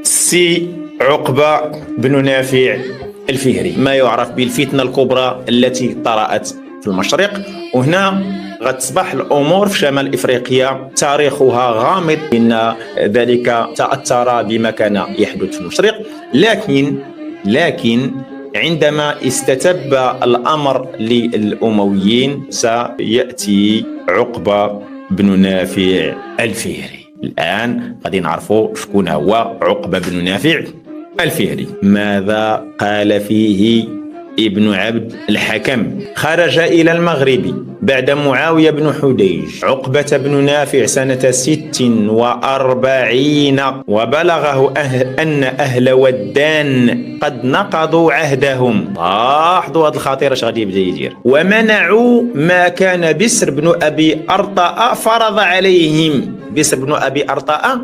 سي عقبة بن نافع الفهري، ما يعرف بالفتنة الكبرى التي طرأت في المشرق. وهنا غتصبح الأمور في شمال إفريقيا تاريخها غامض، إن ذلك تأثر بما كان يحدث في المشرق. لكن عندما استتب الأمر للأمويين سيأتي عقبة بن نافع الفهري. الآن غادي نعرفوا شكون هو عقبة بن نافع الفهري. ماذا قال فيه ابن عبد الحكم؟ خرج إلى المغرب بعد معاوية بن حديج عقبة بن نافع سنة 46، وبلغه أن أهل ودان قد نقضوا عهدهم. لاحظوا هذا الخطير اش غادي يبدا يدير. ومنعوا ما كان بسر بن أبي أرطاء فرض عليهم. بسر بن أبي أرطاء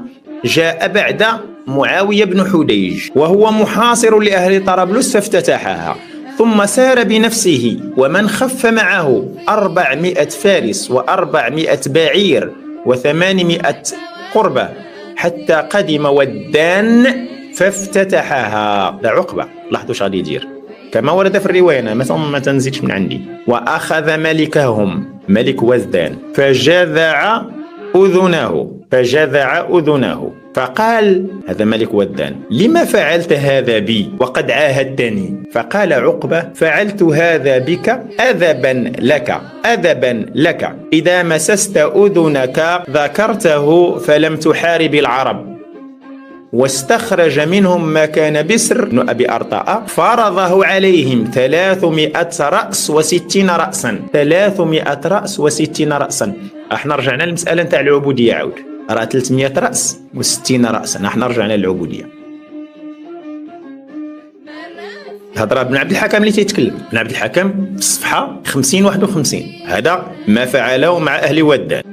جاء بعد معاوية بن حديج وهو محاصر لأهل طرابلس فافتتحها، ثم سار بنفسه ومن خف معه 400 فارس و400 بعير و800 قربة حتى قدم ودان فافتتحها. لا عقبة، لاحظوا اش غادي يدير كما ورد في الرواية، أنا ما تنزيدش من عندي. وأخذ ملكهم ملك وزدان فجذع أذنه فقال، هذا ملك ودان، لما فعلت هذا بي وقد عاهدتني؟ فقال عقبة، فعلت هذا بك أذبا لك، إذا مسست أذنك ذكرته فلم تحارب العرب. واستخرج منهم ما كان بسر بن أبي أرطاء فرضه عليهم 300 رأس و60 رأسا. 300 رأس و60 رأسا. احنا رجعنا للمسألة نتاع العبودية عاود، راه 300 رأس و60 رأسا. احنا رجعنا للعبودية. هضره ابن عبد الحكم اللي تيتكلم. ابن عبد الحكم في الصفحة 50-51. هذا ما فعله مع أهل ودان.